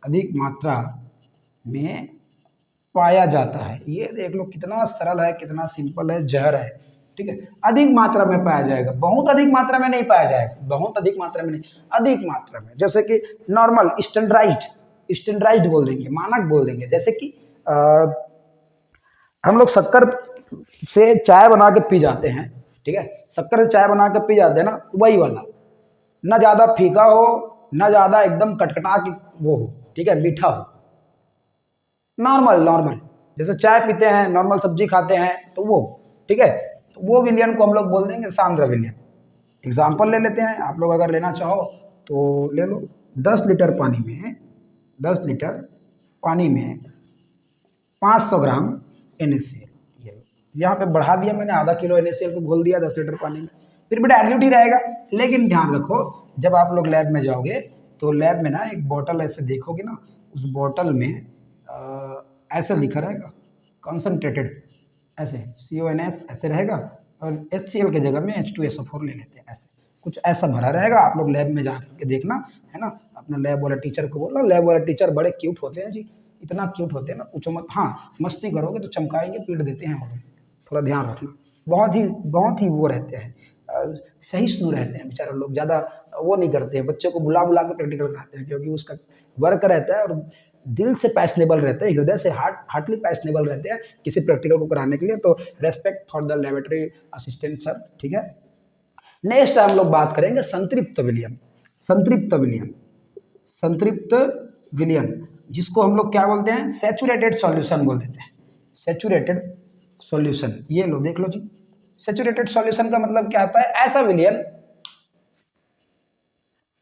अधिक मात्रा में पाया जाता है। ये देख लो कितना सरल है, कितना सिंपल है, जहर है। ठीक है, अधिक मात्रा में पाया जाएगा, बहुत अधिक मात्रा में नहीं पाया जाएगा, बहुत अधिक मात्रा में नहीं, अधिक मात्रा में। जैसे कि नॉर्मल स्टैंडर्डाइज्ड बोल देंगे, मानक बोल देंगे। जैसे कि हम लोग शक्कर से चाय बना के पी जाते हैं, ठीक है, शक्कर से चाय बना के पी जाते हैं ना, वही वाला, ना ज्यादा फीका हो, ना ज्यादा एकदम कटकटा के वो हो, ठीक है, मीठा हो, नॉर्मल जैसे चाय पीते हैं, नॉर्मल सब्जी खाते हैं, तो वो, ठीक है, तो वो विलयन को हम लोग बोल देंगे सांद्र विलयन। एग्जाम्पल ले लेते हैं, आप लोग अगर लेना चाहो तो ले लो। 10 लीटर पानी में 10 लीटर पानी में 500 ग्राम NaCl। ये यहाँ पे बढ़ा दिया मैंने, आधा किलो NaCl को घोल दिया 10 लीटर पानी में, फिर भी डाइल्यूट ही रहेगा। लेकिन ध्यान रखो, जब आप लोग लैब में जाओगे तो लैब में ना एक बॉटल ऐसे देखोगे ना, उस बॉटल में ऐसे लिखा रहेगा कॉन्सेंट्रेटेड, ऐसे CONS ऐसे रहेगा, और HCl के जगह में H2SO4 ले लेते हैं, ऐसे कुछ ऐसा भरा रहेगा। आप लोग लैब में जाकर के देखना, है ना, अपना लैब वाला टीचर को बोलना। लैब वाला टीचर बड़े क्यूट होते हैं जी, इतना क्यूट होते हैं ना, पूछो मत। हाँ, मस्ती करोगे तो चमकाएंगे, पीट देते हैं वो लोग, थोड़ा ध्यान रखना। बहुत ही वो रहते हैं, सहिष्णु रहते हैं बेचारे लोग, ज़्यादा वो नहीं करते हैं, बच्चे को बुला बुला के प्रैक्टिकल कराते हैं, क्योंकि उसका वर्क रहता है और दिल से पैशनेबल रहते हैं, हृदय से हार्टली पैशनेबल रहते हैं किसी प्रैक्टिकल को कराने के लिए। तो respect for the laboratory assistant sir, ठीक है। नेक्स्ट हम लोग बात करेंगे संतृप्त विलयन। संतृप्त विलयन, संतृप्त विलयन जिसको हम लोग क्या बोलते हैं, सैचुरेटेड सॉल्यूशन बोल देते हैं, सैचुरेटेड सॉल्यूशन। ये लो देख लो जी, सैचुरेटेड सॉल्यूशन का मतलब क्या होता है,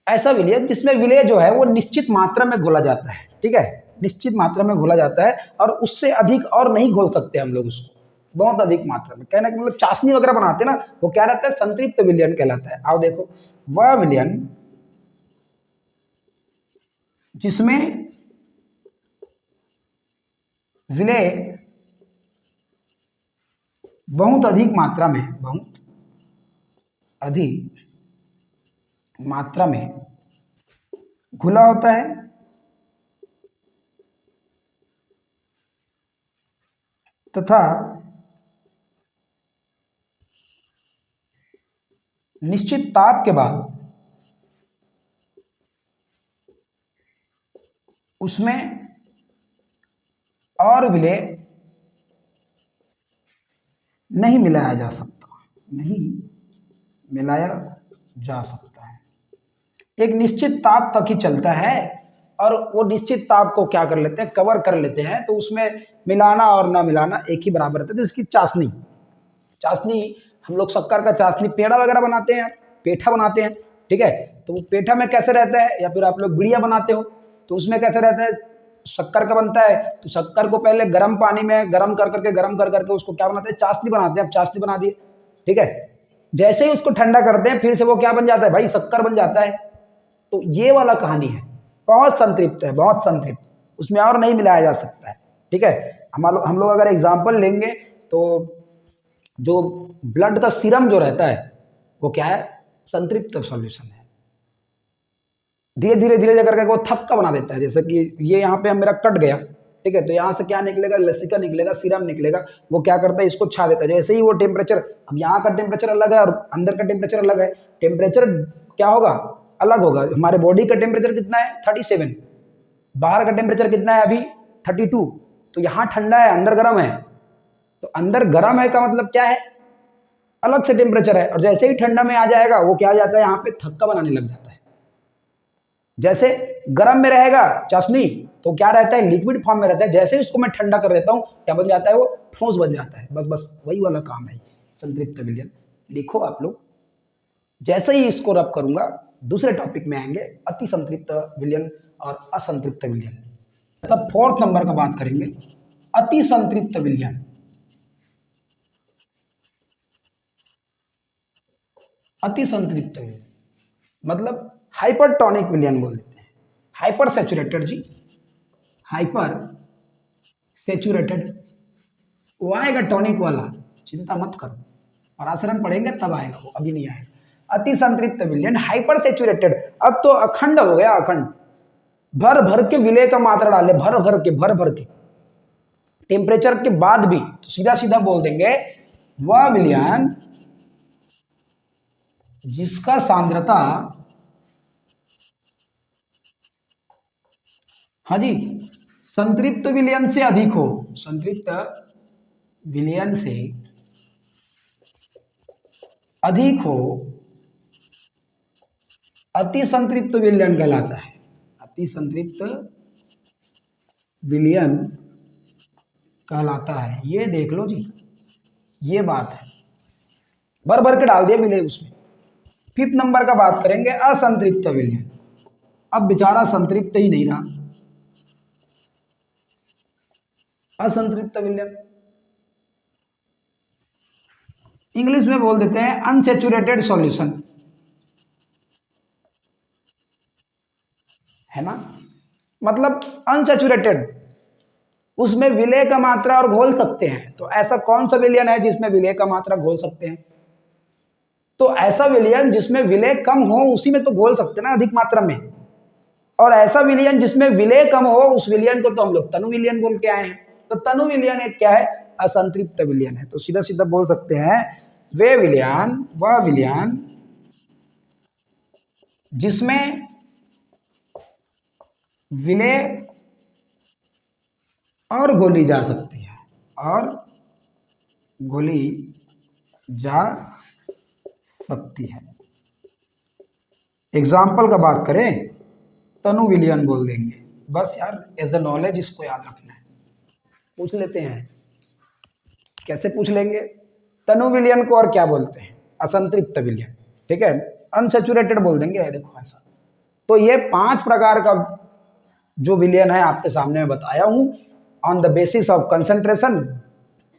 ऐसा विलयन जिसमें विलेय जो है वो निश्चित मात्रा में घोला जाता है, ठीक है, निश्चित मात्रा में घोला जाता है, और उससे अधिक और नहीं घोल सकते हम लोग उसको, बहुत अधिक मात्रा में। कहने का मतलब चाशनी वगैरह बनाते हैं ना, वो क्या रहता है, संतृप्त विलयन कहलाता है। आओ देखो, वह विलयन जिसमें विलेय बहुत अधिक मात्रा में घुला होता है, तथा निश्चित ताप के बाद उसमें और विलेय नहीं मिलाया जा सकता है, एक निश्चित ताप तक ही चलता है, और वो निश्चित ताप को क्या कर लेते हैं, कवर कर लेते हैं। तो उसमें मिलाना और ना मिलाना एक ही बराबर रहता है। जिसकी चाशनी हम लोग शक्कर का चाशनी, पेड़ा वगैरह बनाते हैं, पेठा बनाते हैं, ठीक है, तो वो पेठा में कैसे रहता है, या फिर आप लोग बिड़िया बनाते हो तो उसमें कैसे रहता है, शक्कर का बनता है। तो शक्कर को पहले गर्म पानी में गर्म कर करके उसको क्या बनाते हैं, चाशनी बनाते हैं। अब चाशनी बना दिए, ठीक है, जैसे ही उसको ठंडा करते हैं फिर से वो क्या बन जाता है भाई, शक्कर बन जाता है। तो ये वाला कहानी है, बहुत संतृप्त है, बहुत संतृप्त, उसमें और नहीं मिलाया जा सकता है, ठीक है। हम लोग अगर एग्जाम्पल लेंगे तो जो ब्लड का सीरम जो रहता है वो क्या है, संतृप्त सॉल्यूशन है। धीरे धीरे धीरे करके वो थक्का बना देता है। जैसे कि ये यहाँ पे मेरा कट गया, ठीक है, तो यहाँ से क्या निकलेगा, लसिका निकलेगा, सीरम निकलेगा। वो क्या करता है, इसको छा देता है। जैसे ही वो टेम्परेचर, अब यहाँ का टेम्परेचर अलग है और अंदर का टेम्परेचर अलग है, टेम्परेचर क्या होगा, अलग होगा। हमारे बॉडी का टेम्परेचर कितना है 37, बाहर का टेम्परेचर कितना है अभी 32, तो यहाँ ठंडा है अंदर गर्म है। तो अंदर गर्म है का मतलब क्या है, अलग से टेम्परेचर है, और जैसे ही ठंडा में आ जाएगा वो क्या आ जाता है, यहाँ पे थक्का बनाने लग जाता है। जैसे गर्म में रहेगा चाशनी तो क्या रहता है, लिक्विड फॉर्म में रहता है। जैसे ही उसको मैं ठंडा कर देता हूँ क्या बन जाता है, वो ठोस बन जाता है। बस बस वही वाला काम है संतृप्त विलयन। लिखो आप लोग। जैसे ही इसको रब करूंगा दूसरे टॉपिक में आएंगे, अति संतृप्त विलयन और असंतृप्त विलयन। मतलब 4th नंबर का बात करेंगे, अति संतृप्त विलयन। अति संतृप्त विलयन मतलब हाइपरटोनिक विलयन बोल देते हैं। हाइपर सेचुरेटेड जी, हाइपर सेचुरेटेड। वो आएगा टॉनिक वाला, चिंता मत करो, पराशरण पढ़ेंगे तब आएगा वो, अभी नहीं आएगा। अति संतृप्त विलयन हाइपर सेचुरेटेड। अब तो अखंड हो गया, अखंड, भर भर के विलय का मात्रा डाले, भर भर के टेम्परेचर के बाद भी, तो सीधा सीधा बोल देंगे वह विलयन जिसका सांद्रता, हाँ जी, संतृप्त विलयन से अधिक हो, संतृप्त विलयन से अधिक हो, अति संतृप्त विलयन कहलाता है। अति संतृप्त विलयन कहलाता है। ये देख लो जी, ये बात है, भर भर के डाल दिया विलय उसमें। 5th नंबर का बात करेंगे, असंतृप्त विलयन। अब बेचारा संतृप्त ही नहीं रहा, असंतृप्त विलयन इंग्लिश में बोल देते हैं अनसेचुरेटेड सॉल्यूशन, है ना। मतलब अनसेचुरेटेड, उसमें विलय का मात्रा और घोल सकते हैं। तो ऐसा कौन सा विलयन है जिसमें विलय का मात्रा घोल सकते हैं, तो ऐसा विलयन जिसमें विलय कम हो उसी में तो घोल सकते हैं ना अधिक मात्रा में। और ऐसा विलयन जिसमें विलय कम हो, उस विलयन को तो हम लोग तनु विलयन बोल के आए हैं। तो तनु विलयन एक क्या है, असंतृप्त विलयन है। तो सीधा सीधा बोल सकते हैं वे विलयन, वह विलयन जिसमें विलय और घोली जा सकती है, और घोली जा सकती है। एग्जाम्पल का बात करें, तनु विलयन बोल देंगे। बस यार एज अ नॉलेज इसको याद रखना है। पूछ लेते हैं, कैसे पूछ लेंगे, तनु विलयन को और क्या बोलते हैं, असंतृप्त विलयन, ठीक है, अनसेचुरेटेड बोल देंगे। देखो ऐसा, तो ये 5 प्रकार का जो विलयन है आपके सामने मैं बताया हूं, on the basis of concentration,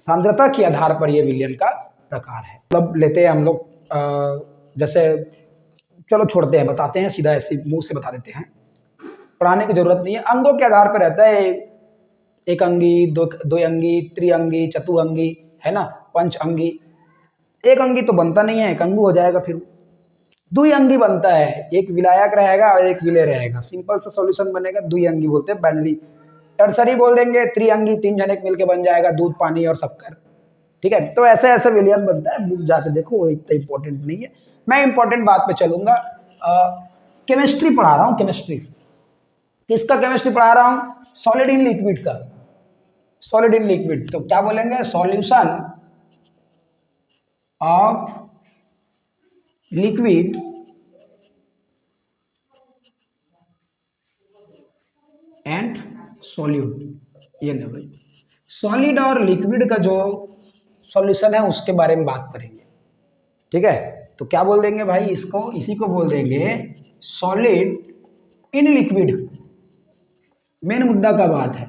सांद्रता के आधार पर ये विलयन का प्रकार है। मतलब लेते हैं हम लोग, जैसे चलो छोड़ते हैं, बताते हैं सीधा, ऐसे मुंह से बता देते हैं, पढ़ाने की जरूरत नहीं है। अंगों के आधार पर रहता है, एक अंगी, दो अंगी, त्रिअंगी, चतुअंगी, है ना, पंच अंगी। एक अंगी तो बनता नहीं है, एक अंगू हो जाएगा। फिर द्विअंगी बनता है, एक विलायक रहेगा और एक विलय रहेगा, सिंपल सा सॉल्यूशन बनेगा, द्विअंगी बोलते हैं, बाइनरी। टर्सरी बोल देंगे, त्रिअंगी, 3 जने मिलके बन जाएगा, दूध, पानी और शक्कर, ठीक है। तो ऐसे ऐसे विलयन बनता है, बुक जाके देखो, वो इतना इंपॉर्टेंट नहीं है। मैं इंपॉर्टेंट बात पे चलूंगा। केमिस्ट्री पढ़ा रहा हूँ, केमिस्ट्री किसका केमिस्ट्री पढ़ा रहा हूँ, सॉलिड इन लिक्विड का, सॉलिड इन लिक्विड। तो क्या बोलेंगे, solution of liquid and solute. ये ना भाई, सॉलिड और लिक्विड का जो सॉल्यूशन है उसके बारे में बात करेंगे, ठीक है। तो क्या बोल देंगे भाई, इसको, इसी को बोल देंगे सॉलिड इन लिक्विड। मेन मुद्दा का बात है,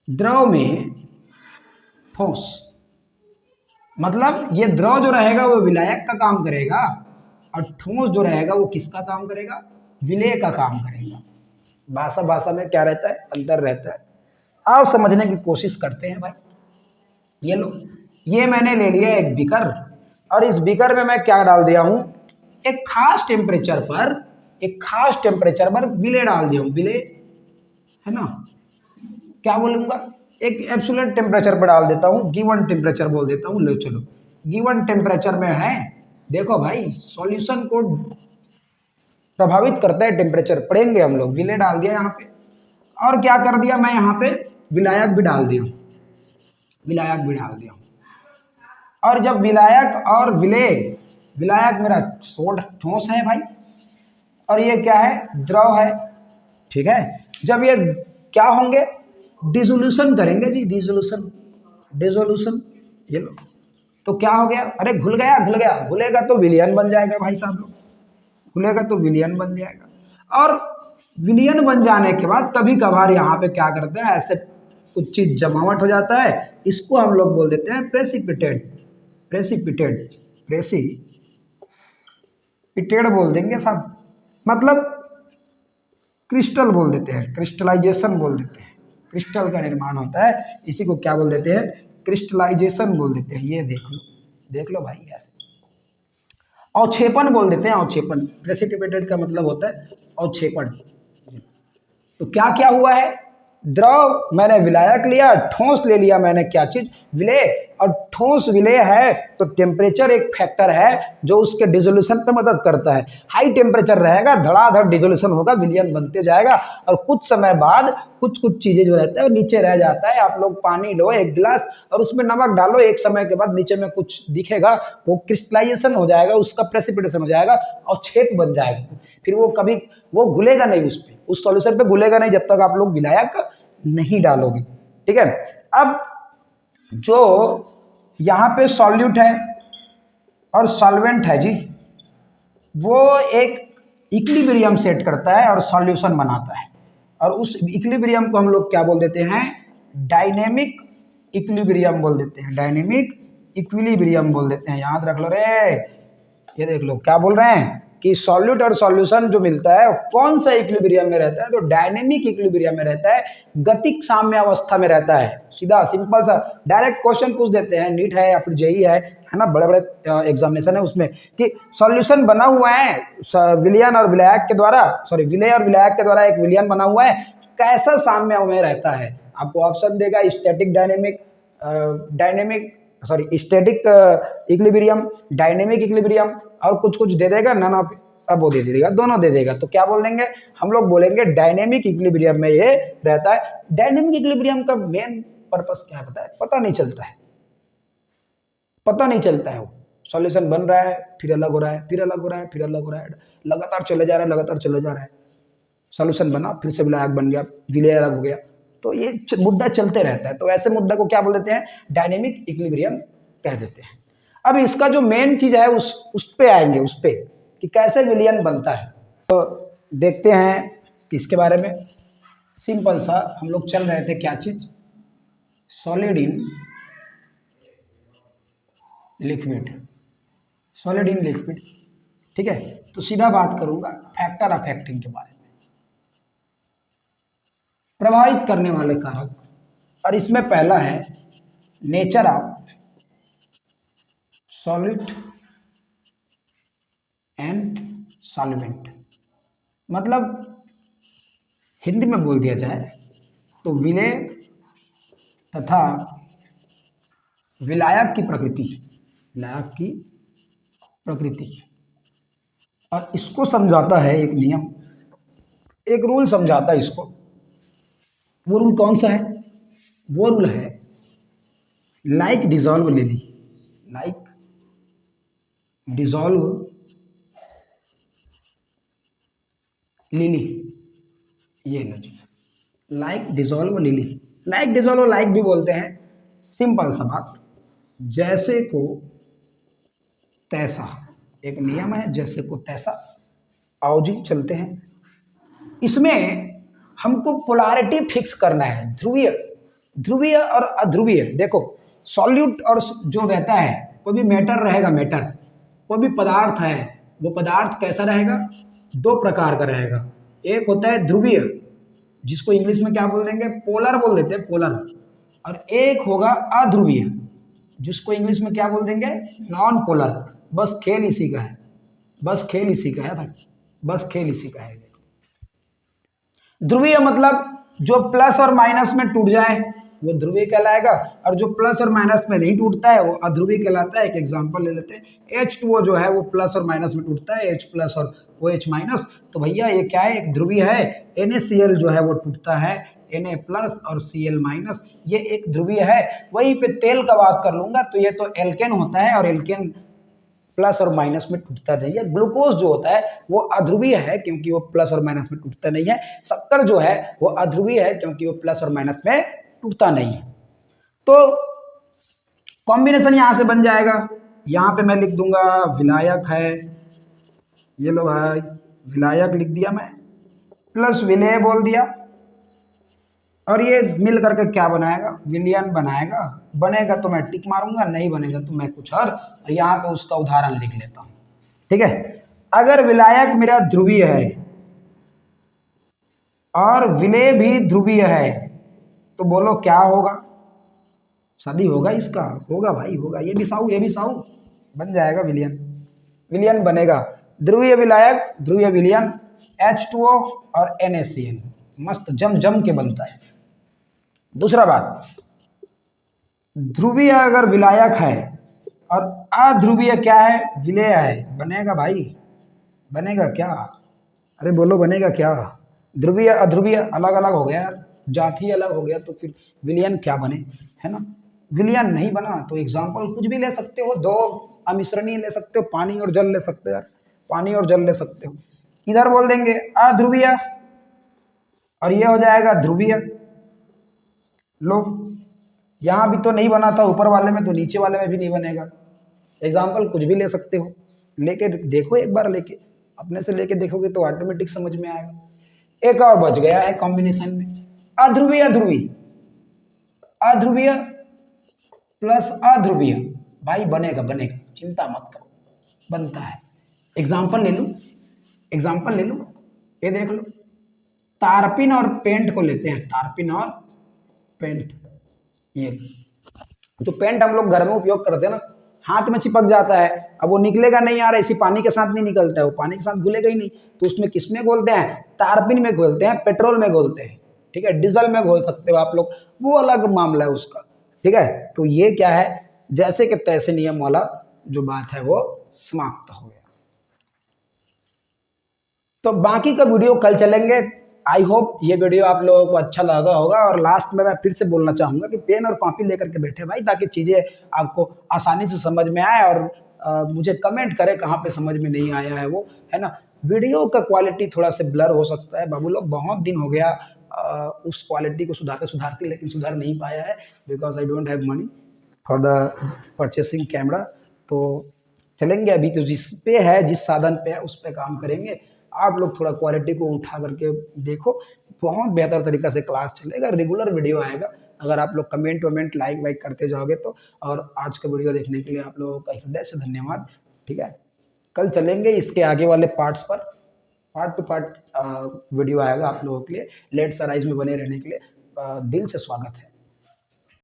द्रव में ठोस, मतलब ये द्रव जो रहेगा वो विलायक का काम करेगा, और ठोस जो रहेगा वो किसका काम करेगा, विलय का काम करेगा। भाषा भाषा में क्या रहता है, अंतर रहता है। आओ समझने की कोशिश करते हैं भाई। ये लो, ये मैंने ले लिया एक बीकर, और इस बीकर में मैं क्या डाल दिया हूं, एक खास टेम्परेचर पर एक खास टेम्परेचर पर विलेय डाल दिया हूँ, विलेय है ना, क्या बोलूँगा, एक एब्सोल्यूट टेम्परेचर पर डाल देता हूँ, गिवन टेम्परेचर बोल देता हूँ। लो चलो, गिवन टेम्परेचर में है, देखो भाई सॉल्यूशन को प्रभावित करता है टेम्परेचर, पढ़ेंगे हम लोग। विलेय डाल दिया यहाँ पे, और क्या कर दिया मैं यहाँ पे, विलायक भी डाल दिया, विलायक भी डाल दिया। और जब विलायक और विलेय, विलायक मेरा सोड ठोस है भाई, और ये क्या है, द्रव है, ठीक है। जब ये क्या होंगे, डिसोल्यूशन करेंगे जी, डिसोल्यूशन, डिसोल्यूशन, ये लो, तो क्या हो गया, अरे घुल गया, घुल गया, घुलेगा तो विलियन बन जाएगा भाई साहब लोग, खुलेगा तो विलियन बन जाएगा। और विलियन बन जाने के बाद कभी कभार यहाँ पे क्या करते हैं, ऐसे कुछ चीज जमावट हो जाता है, इसको हम लोग बोल देते हैं प्रेसिपिटेट, प्रेसिपिटेट, प्रेसिपिटेट बोल देंगे साहब, मतलब क्रिस्टल बोल देते हैं, क्रिस्टलाइजेशन बोल देते हैं, क्रिस्टल का निर्माण होता है, इसी को क्या बोल देते हैं, क्रिस्टलाइजेशन बोल देते हैं। ये देख लो भाई, ऐसे अवक्षेपण बोल देते हैं, अवक्षेपण, प्रेसिपिटेटेड का मतलब होता है अवक्षेपण। तो क्या क्या हुआ है, द्रव मैंने विलायक लिया, ठोस ले लिया मैंने क्या चीज, विलेय, और ठोस विलेय है तो टेम्परेचर एक फैक्टर है जो उसके डिसोल्यूशन पे मदद करता है। हाई टेम्परेचर रहेगा, धड़ाधड़ डिसोल्यूशन होगा, विलियन बनते जाएगा, और कुछ समय बाद कुछ कुछ चीजें जो रहता है वो नीचे रह जाता है। आप लोग पानी लो एक गिलास और उसमें नमक डालो, एक समय के बाद नीचे में कुछ दिखेगा, वो क्रिस्टलाइजेशन हो जाएगा, उसका प्रेसिपिटेशन हो जाएगा और छेद बन जाएगा। फिर वो कभी वो घुलेगा नहीं, उस सॉल्यूशन पे घुलेगा नहीं जब तक आप लोग विलायक नहीं डालोगे, ठीक है। अब जो यहाँ पे सॉल्यूट है और सॉल्वेंट है जी, वो एक इक्विलिब्रियम सेट करता है और सॉल्यूशन बनाता है, और उस इक्विलिब्रियम को हम लोग क्या बोल देते हैं, डायनेमिक इक्विलिब्रियम बोल देते हैं, डायनेमिक इक्विलिब्रियम बोल देते हैं। याद रख लो रे, ये देख लो क्या बोल रहे हैं कि सॉल्यूट और सॉल्यूशन जो मिलता है कौन सा इक्विलिब्रियम में रहता है, तो डायनेमिक इक्विलिब्रियम में रहता है, गतिक साम्य अवस्था में रहता है। सीधा सिंपल सा डायरेक्ट क्वेश्चन पूछ देते हैं, नीट है या फिर जेई है ना, बड़े बड़े एग्जामिनेशन है उसमें, कि सॉल्यूशन बना हुआ है विलियन और विलायक के द्वारा, सॉरी विलेय और विलायक के द्वारा एक विलियन बना हुआ है, कैसा साम्य में रहता है। आपको ऑप्शन देगा static dynamic, dynamic sorry static equilibrium, dynamic equilibrium, और कुछ कुछ दे देगा, नन ऑफ, अब वो दे देगा, दोनों दे देगा। तो क्या बोल देंगे हम लोग, बोलेंगे डायनेमिक इक्विलिब्रियम में ये रहता है। डायनेमिक इक्विलिब्रियम का मेन पर्पस क्या है, पता नहीं चलता है, पता नहीं चलता है। वो सॉल्यूशन बन रहा है, फिर अलग हो रहा है, फिर अलग हो रहा है, फिर अलग हो रहा है, लगातार चले जा रहा है, लगातार चले जा रहा है। सॉल्यूशन बना, फिर से विलायक बन गया, विलेय अलग हो गया, तो ये मुद्दा चलते रहता है। तो ऐसे मुद्दा को क्या बोल देते हैं, डायनेमिक इक्विलिब्रियम कह देते हैं। अब इसका जो मेन चीज है उस पे आएंगे, उस पे कि कैसे विलियन बनता है। तो देखते हैं इसके बारे में। सिंपल सा हम लोग चल रहे थे, क्या चीज, solid in liquid, solid in liquid, ठीक है। तो सीधा बात करूंगा फैक्टर ऑफ एक्टिंग के बारे में, प्रभावित करने वाले कारक, और इसमें पहला है nature of solid and solvent. मतलब हिंदी में बोल दिया जाए तो विलेय तथा विलायक की प्रकृति, विलायक की प्रकृति, और इसको समझाता है एक नियम, एक रूल समझाता है इसको। वो रूल कौन सा है, वो रूल है like dissolve lily, like dissolve lily, ये लो जी, like dissolve lily, like dissolve like भी बोलते हैं, सिंपल सा बात, जैसे को तैसा, एक नियम है, जैसे को तैसा। आओ जी चलते हैं, इसमें हमको पोलैरिटी फिक्स करना है, ध्रुवीय, ध्रुवीय और अध्रुवीय। देखो सॉल्यूट और जो रहता है, कोई भी मैटर रहेगा, मैटर कोई भी पदार्थ है, वो पदार्थ कैसा रहेगा, दो प्रकार का रहेगा। एक होता है ध्रुवीय, जिसको इंग्लिश में क्या बोल देंगे, पोलर बोल देते हैं, पोलर, और एक होगा अध्रुवीय, जिसको इंग्लिश में क्या बोल देंगे, नॉन पोलर। बस खेल इसी का है, बस खेल इसी का है भाई, बस खेल इसी का है। ध्रुवीय मतलब जो प्लस और माइनस में टूट जाए वो ध्रुवीय कहलाएगा, और जो प्लस और माइनस में नहीं टूटता है वो अध्रुवीय कहलाता है। एक एग्जांपल ले लेते हैं, H2O जो है वो प्लस और माइनस में टूटता है, H प्लस और OH माइनस। तो भैया ये क्या है, एक ध्रुवीय है। NaCl जो है वो टूटता है Na प्लस और Cl माइनस, ये एक ध्रुवीय है। वहीं पे तेल का बात कर लूंगा तो ये तो एल्केन होता है, और एल्केन प्लस और माइनस में टूटता नहीं है। ग्लूकोज जो होता है वो अध्रुवीय है क्योंकि वो प्लस और माइनस में टूटता नहीं है। शक्कर जो है वो अध्रुवीय है क्योंकि वो प्लस और माइनस में टूटता नहीं है। तो कॉम्बिनेशन यहां से बन जाएगा, यहां पे मैं लिख दूंगा विलायक है, ये लो भाई विलायक लिख दिया मैं, प्लस विलेय बोल दिया, और ये मिल करके क्या बनाएगा, विलयन बनाएगा। बनेगा तो मैं टिक मारूंगा, नहीं बनेगा तो मैं कुछ और यहाँ पे उसका उदाहरण लिख लेता हूं। ठीक है, अगर विलायक मेरा ध्रुवीय है और विलेय भी ध्रुवीय है तो बोलो क्या होगा, शादी होगा इसका, होगा भाई होगा। ये भी साहू, ये भी साहू, बन जाएगा विलयन, विलयन बनेगा। ध्रुवीय विलायक, ध्रुवीय विलयन, H2O और NaCl, मस्त जम जम के बनता है। दूसरा बात, ध्रुवीय अगर विलायक है और अध्रुवीय क्या है, विलेय है, बनेगा भाई, बनेगा क्या, अरे बोलो बनेगा क्या। ध्रुवीय अध्रुवीय अलग अलग हो गया यार, जाति अलग हो गया, तो फिर विलयन क्या बने, है ना। विलयन नहीं बना तो एग्जाम्पल कुछ भी ले सकते हो, दो अमिश्रणी ले सकते हो, पानी और जल ले सकते हो यार, पानी और जल ले सकते हो। इधर बोल देंगे अध्रुवीय और ये हो जाएगा ध्रुवीय। लो, यहां भी तो नहीं बना था ऊपर वाले में, तो नीचे वाले में भी नहीं बनेगा। एग्जाम्पल कुछ भी ले सकते हो, लेके देखो एक बार, लेके अपने से लेके देखोगे तो ऑटोमेटिक समझ में आएगा। एक और बच गया है कॉम्बिनेशन में, अध्रुवीय ध्रुवीय, अध्रुवीय प्लस अध्रुवीय, भाई बनेगा बनेगा, चिंता मत करो, बनता है। एग्जाम्पल ले लूं, एग्जाम्पल ले लूं, ये देख लो, तारपिन और पेंट को लेते हैं, तारपिन और पेंट। ये जो पेंट हम लोग घर में उपयोग करते हैं ना, हाथ में चिपक जाता है, अब वो निकलेगा नहीं, आ रहा इसी पानी के साथ नहीं निकलता है, वो पानी के साथ घुलेगा ही नहीं, तो उसमें किसमें घोलते हैं, तारपिन में घोलते हैं, पेट्रोल में घोलते हैं, ठीक है, डीजल में घोल सकते हो आप लोग, वो अलग मामला है उसका। ठीक है, तो ये क्या है, जैसे कि तैसे नियम वाला जो बात है वो समाप्त हो गया। तो बाकी का वीडियो कल चलेंगे। आई होप ये वीडियो आप लोगों को अच्छा लगा होगा। और लास्ट में मैं फिर से बोलना चाहूंगा कि पेन और कॉपी लेकर के बैठे भाई, ताकि चीज़ें आपको आसानी से समझ में आए, और मुझे कमेंट करें कहाँ पे समझ में नहीं आया है वो, है ना। वीडियो का क्वालिटी थोड़ा सा ब्लर हो सकता है बाबू लोग, बहुत दिन हो गया उस क्वालिटी को सुधार के, लेकिन सुधार नहीं पाया है, because I don't have money for the purchasing camera. तो चलेंगे, अभी तो जिस पे है, जिस साधन पे है उस पे काम करेंगे। आप लोग थोड़ा क्वालिटी को उठा करके देखो, बहुत बेहतर तरीका से क्लास चलेगा, रेगुलर वीडियो आएगा अगर आप लोग कमेंट वमेंट लाइक वाइक करते जाओगे तो। और आज का वीडियो देखने के लिए आप लोगों का हृदय से धन्यवाद। ठीक है, कल चलेंगे इसके आगे वाले पार्ट्स पर, पार्ट टू पार्ट वीडियो आएगा आप लोगों के लिए। लेट्स अराइज में बने रहने के लिए दिल से स्वागत है।